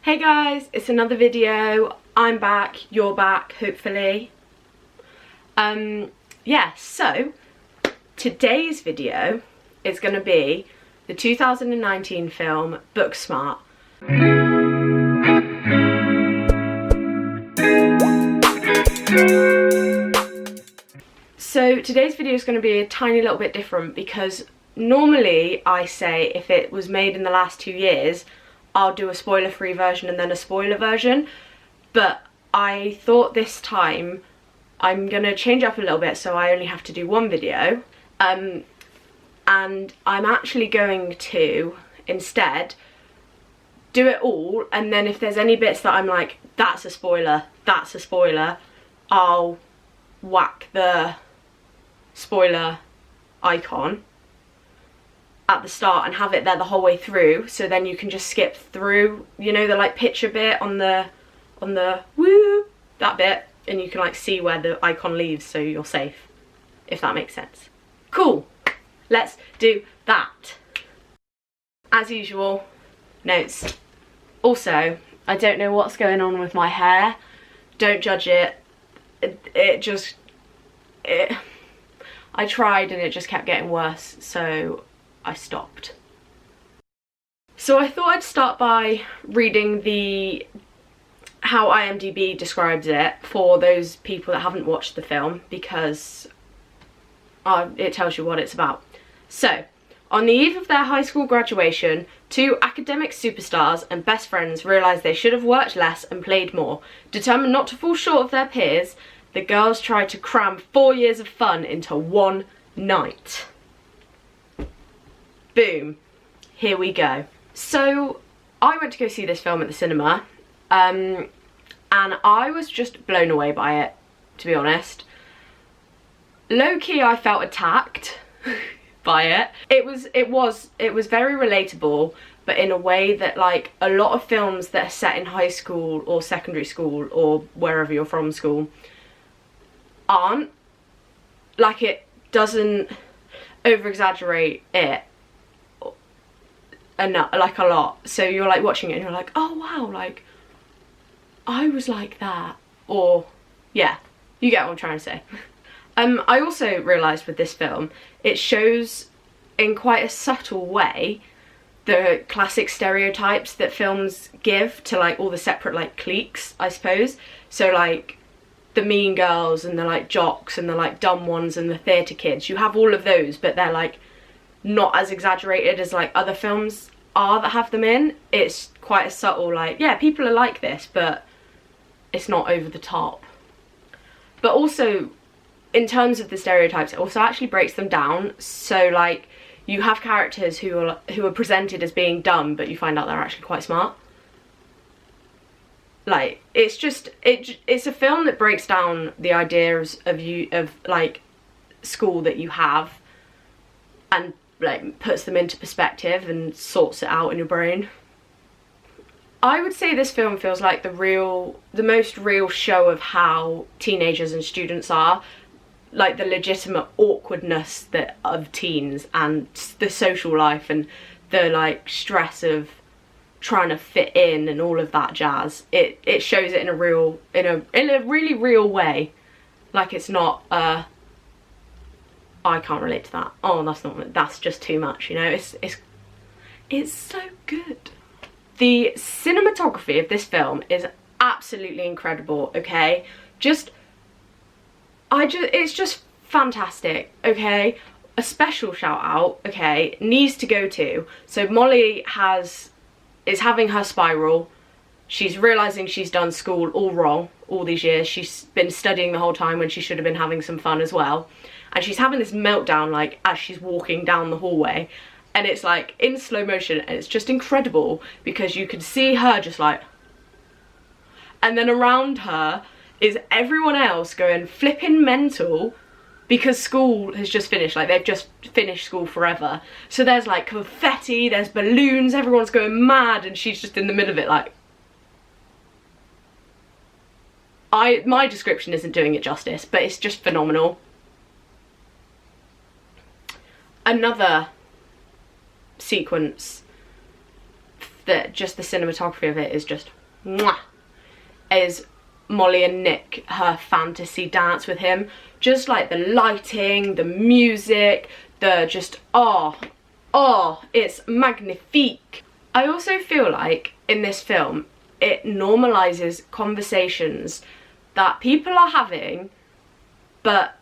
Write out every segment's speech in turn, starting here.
Hey guys, it's another video. I'm back, you're back, hopefully. Yeah, so today's video is going to be the 2019 film Booksmart. So today's video is going to be a tiny little bit different because normally I say if it was made in the last 2 years, I'll do a spoiler-free version and then a spoiler version, but I thought this time I'm gonna change up a little bit so I only have to do one video, and I'm actually going to instead do it all, and then if there's any bits that I'm like, that's a spoiler, I'll whack the spoiler icon at the start and have it there the whole way through, so then you can just skip through, you know, the like picture bit on the woo, that bit, and you can like see where the icon leaves so you're safe, if that makes sense. Cool, let's do that. As usual, notes. Also, I don't know what's going on with my hair, don't judge it. I tried and it just kept getting worse, so I stopped. So I thought I'd start by reading how IMDb describes it for those people that haven't watched the film, because it tells you what it's about. So, on the eve of their high school graduation, two academic superstars and best friends realise they should have worked less and played more. Determined not to fall short of their peers, the girls try to cram 4 years of fun into one night. Boom, here we go. So I went to go see this film at the cinema, and I was just blown away by it, to be honest. Low-key I felt attacked by it. It was very relatable, but in a way that like a lot of films that are set in high school or secondary school or wherever you're from school aren't. Like, it doesn't over-exaggerate it enough, like a lot, so you're like watching it and you're like, oh wow, like I was like that, or yeah, you get what I'm trying to say. I also realised with this film, it shows in quite a subtle way the classic stereotypes that films give to like all the separate like cliques, I suppose. So like the mean girls and the like jocks and the like dumb ones and the theatre kids, you have all of those, but they're like not as exaggerated as like other films are that have them in. It's quite a subtle, like, yeah, people are like this, but it's not over the top. But also, in terms of the stereotypes, it also actually breaks them down. So like, you have characters who are presented as being dumb, but you find out they're actually quite smart. Like, it's just, it's a film that breaks down the ideas of like school that you have, and like puts them into perspective and sorts it out in your brain. I would say this film feels like the most real show of how teenagers and students are, like the legitimate awkwardness of teens and the social life and the like stress of trying to fit in and all of that jazz. It shows it in a really real way. Like, it's not I can't relate to that. Oh, that's just too much, you know. It's so good. The cinematography of this film is absolutely incredible, okay? It's just fantastic, okay? A special shout out, okay, needs to go to. So Molly is having her spiral. She's realising she's done school all wrong all these years. She's been studying the whole time when she should have been having some fun as well. And she's having this meltdown like as she's walking down the hallway, and it's like in slow motion, and it's just incredible because you can see her just like, and then around her is everyone else going flipping mental because school has just finished. Like, they've just finished school forever, so there's like confetti, there's balloons, everyone's going mad, and she's just in the middle of it like, my description isn't doing it justice, but it's just phenomenal. Another sequence that just the cinematography of it is just mwah, is Molly and Nick, her fantasy dance with him. Just like the lighting, the music, the just, oh, it's magnifique. I also feel like in this film, it normalizes conversations that people are having, but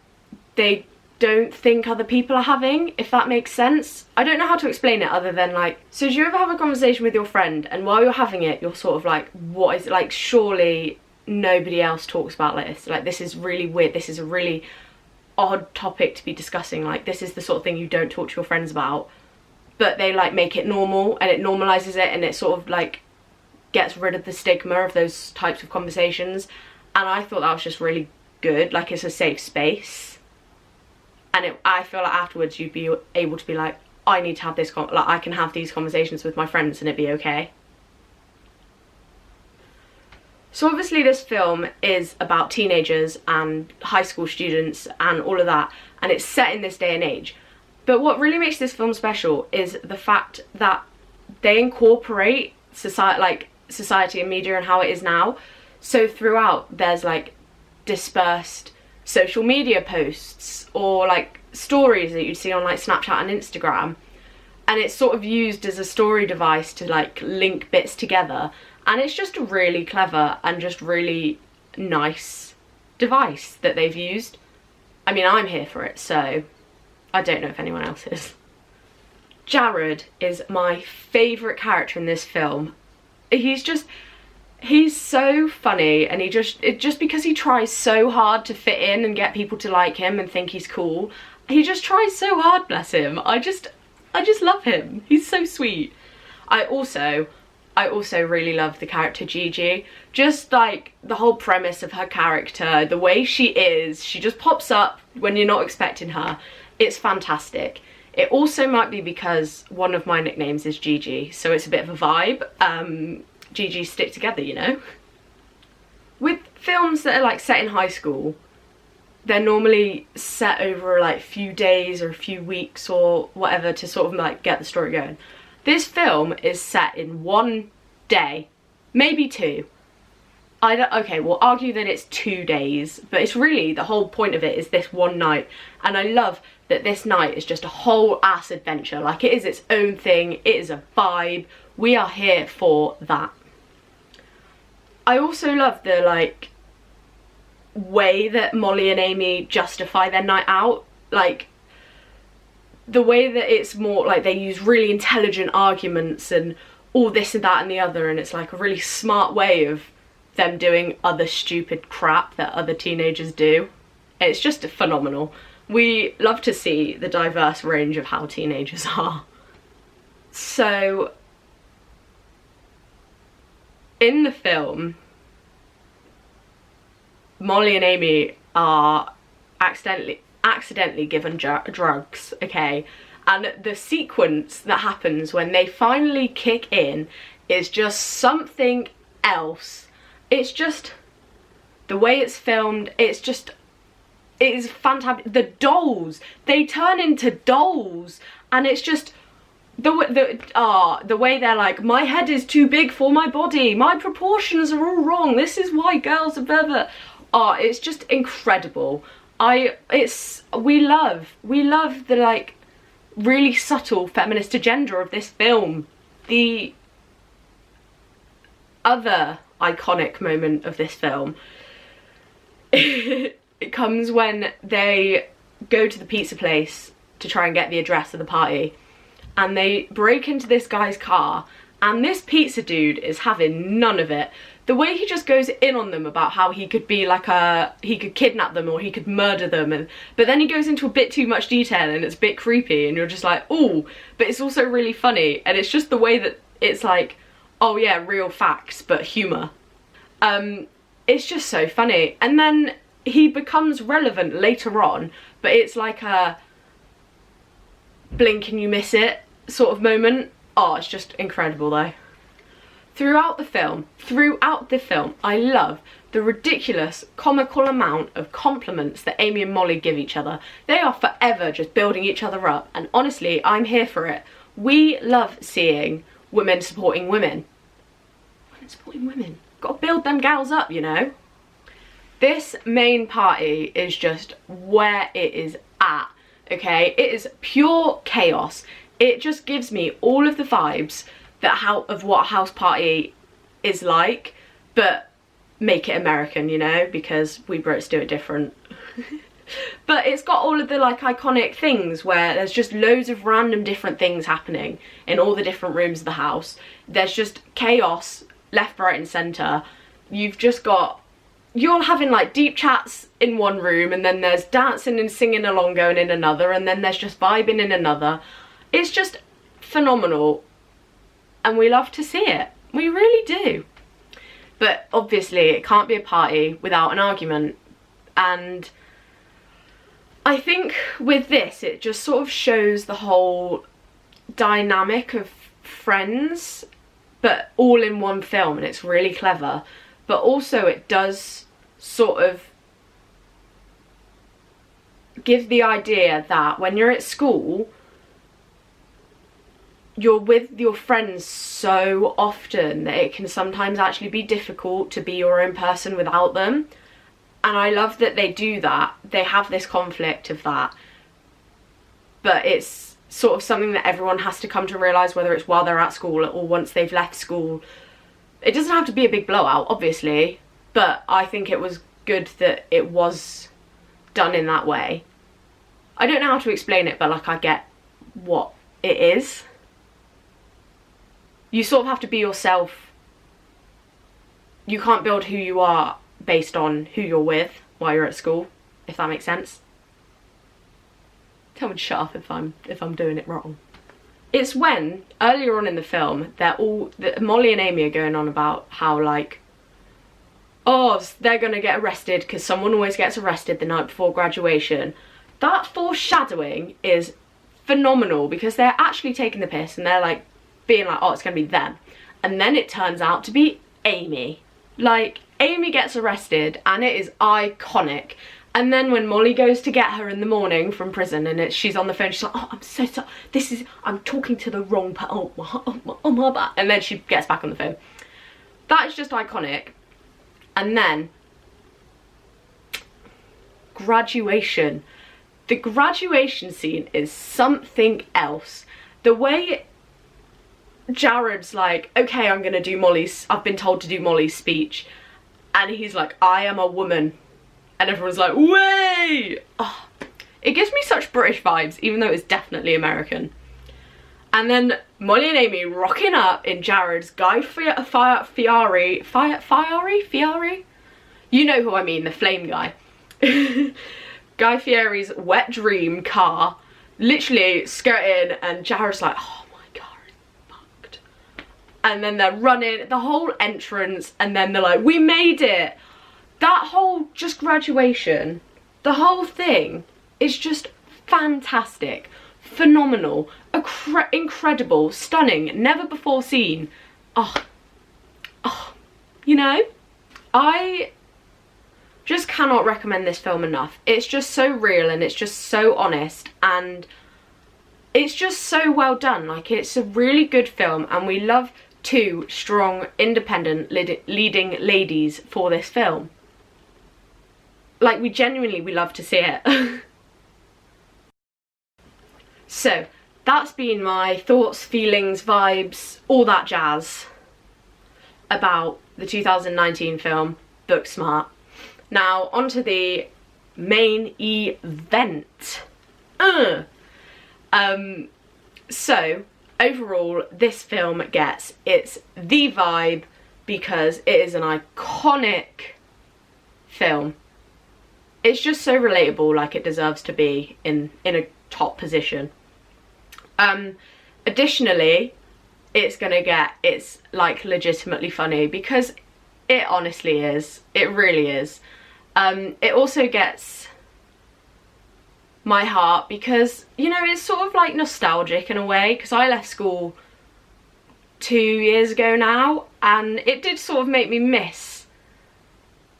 they don't think other people are having, if that makes sense. I don't know how to explain it other than like, so do you ever have a conversation with your friend and while you're having it, you're sort of like, what is it, like, surely nobody else talks about this, like this is really weird, this is a really odd topic to be discussing, like this is the sort of thing you don't talk to your friends about, but they like make it normal and it normalizes it and it sort of like gets rid of the stigma of those types of conversations. And I thought that was just really good, like it's a safe space. And I feel like afterwards you'd be able to be like, I need to have this, like I can have these conversations with my friends and it'd be okay. So obviously this film is about teenagers and high school students and all of that, and it's set in this day and age. But what really makes this film special is the fact that they incorporate society and media and how it is now. So throughout there's like dispersed social media posts or like stories that you'd see on like Snapchat and Instagram, and it's sort of used as a story device to like link bits together, and it's just a really clever and just really nice device that they've used. I mean, I'm here for it, so I don't know if anyone else is. Jared is my favourite character in this film. He's so funny, and just because he tries so hard to fit in and get people to like him and think he's cool, he just tries so hard, bless him. I just love him. He's so sweet. I also really love the character Gigi. Just like the whole premise of her character, the way she just pops up when you're not expecting her. It's fantastic. It also might be because one of my nicknames is Gigi, so it's a bit of a vibe. Gigi stick together, you know? With films that are like set in high school, they're normally set over like a few days or a few weeks or whatever to sort of like get the story going. This film is set in one day, maybe two. Okay, we'll argue that it's 2 days, but it's really, the whole point of it is this one night. And I love that this night is just a whole ass adventure. Like, it is its own thing, it is a vibe. We are here for that. I also love the, like, way that Molly and Amy justify their night out. Like, the way that it's more, like, they use really intelligent arguments and all this and that and the other, and it's, like, a really smart way of them doing other stupid crap that other teenagers do. It's just phenomenal. We love to see the diverse range of how teenagers are. So, in the film, Molly and Amy are accidentally given drugs, okay? And the sequence that happens when they finally kick in is just something else. It's just, the way it's filmed, it is fantastic. The dolls, they turn into dolls, and it's just, the way they're like, my head is too big for my body, my proportions are all wrong, this is why girls are blah blah. Oh, it's just incredible. We love the, like, really subtle feminist agenda of this film. The other iconic moment of this film, it comes when they go to the pizza place to try and get the address of the party, and they break into this guy's car, and this pizza dude is having none of it. The way he just goes in on them about how he could be like he could kidnap them or he could murder them, but then he goes into a bit too much detail and it's a bit creepy, and you're just like, ooh, but it's also really funny, and it's just the way that it's like, oh yeah, real facts, but humour. It's just so funny. And then he becomes relevant later on, but it's like a blink and you miss it sort of moment. Oh, it's just incredible though. Throughout the film, I love the ridiculous, comical amount of compliments that Amy and Molly give each other. They are forever just building each other up, and honestly, I'm here for it. We love seeing women supporting women. Women supporting women. Gotta build them gals up, you know. This main party is just where it is at, okay? It is pure chaos. It just gives me all of the vibes of what a house party is like, but make it American, you know, because we Brits do it different. But it's got all of the like iconic things where there's just loads of random different things happening in all the different rooms of the house. There's just chaos left, right and centre. You're having like deep chats in one room, and then there's dancing and singing along going in another, and then there's just vibing in another. It's just phenomenal, and we love to see it. We really do. But obviously it can't be a party without an argument, and I think with this it just sort of shows the whole dynamic of Friends, but all in one film, and it's really clever. But also it does sort of give the idea that when you're at school, you're with your friends so often that it can sometimes actually be difficult to be your own person without them. And I love that they do that. They have this conflict of that. But it's sort of something that everyone has to come to realise, whether it's while they're at school or once they've left school. It doesn't have to be a big blowout, obviously, but I think it was good that it was done in that way. I don't know how to explain it, but like I get what it is. You sort of have to be yourself. You can't build who you are based on who you're with while you're at school, if that makes sense. Tell me to shut up if I'm doing it wrong. It's when, earlier on in the film, Molly and Amy are going on about how, like, oh, they're gonna get arrested because someone always gets arrested the night before graduation. That foreshadowing is phenomenal, because they're actually taking the piss and they're like being like, oh, it's gonna be them. And then it turns out to be Amy. Like, Amy gets arrested and it is iconic. And then when Molly goes to get her in the morning from prison and she's on the phone, she's like, oh, I'm so sorry, I'm talking to the wrong person, oh my bad. And then she gets back on the phone. That is just iconic. And then, graduation. The graduation scene is something else. The way Jared's like, okay, I've been told to do Molly's speech. And he's like, I am a woman. And everyone's like, way! Oh, it gives me such British vibes, even though it's definitely American. And then Molly and Amy rocking up in Jared's Guy Fieri? You know who I mean, the flame guy. Guy Fieri's wet dream car, literally skirting, and Jared's like, oh my god, it's fucked. And then they're running the whole entrance, and then they're like, we made it. That whole just graduation, the whole thing is just fantastic, phenomenal, incredible, stunning, never before seen. Oh, you know, I just cannot recommend this film enough. It's just so real and it's just so honest, and it's just so well done. Like, it's a really good film, and we love two strong, independent leading ladies for this film. Like, we love to see it. So, that's been my thoughts, feelings, vibes, all that jazz about the 2019 film Booksmart. Now, onto the main event. So, overall, this film it's the vibe because it is an iconic film. It's just so relatable, like it deserves to be in a top position. Additionally, it's like legitimately funny, because it honestly is. It really is. It also gets my heart because, you know, it's sort of like nostalgic in a way, because I left school 2 years ago now, and it did sort of make me miss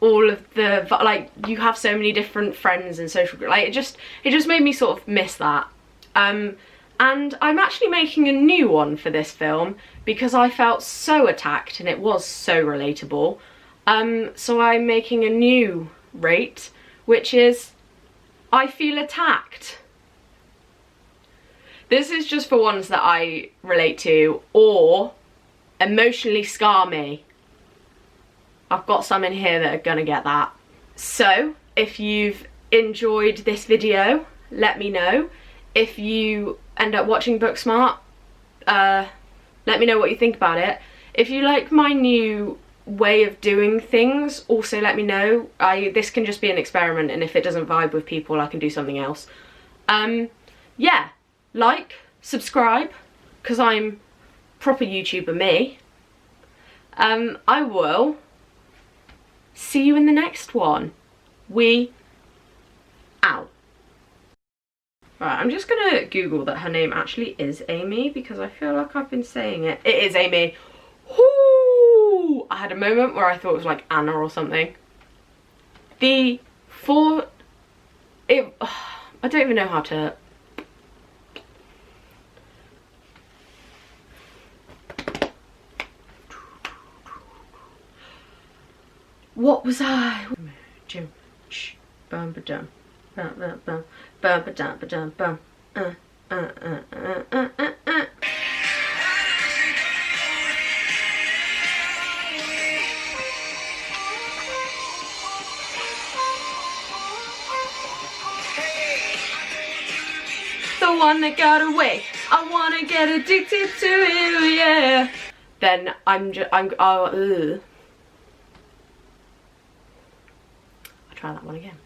all of the, like, you have so many different friends and social, like, it just made me sort of miss that. And I'm actually making a new one for this film because I felt so attacked and it was so relatable. So I'm making a new rate, which is I feel attacked. This is just for ones that I relate to or emotionally scar me. I've got some in here that are gonna get that. So if you've enjoyed this video, let me know. If you end up watching Booksmart, let me know what you think about it. If you like my new way of doing things, also let me know. This can just be an experiment, and if it doesn't vibe with people, I can do something else. Yeah, like, subscribe, because I'm proper YouTuber me. I will see you in the next one. We out. Right, I'm just gonna Google that her name actually is Amy because I feel like I've been saying it. It is Amy. Whoo! I had a moment where I thought it was like Anna or something. I don't even know how to. What was I? Bum ba dum, bum bum bum, bum ba dum ba dum bum. The one that got away. I wanna get addicted to you, yeah. Then I'll try that one again.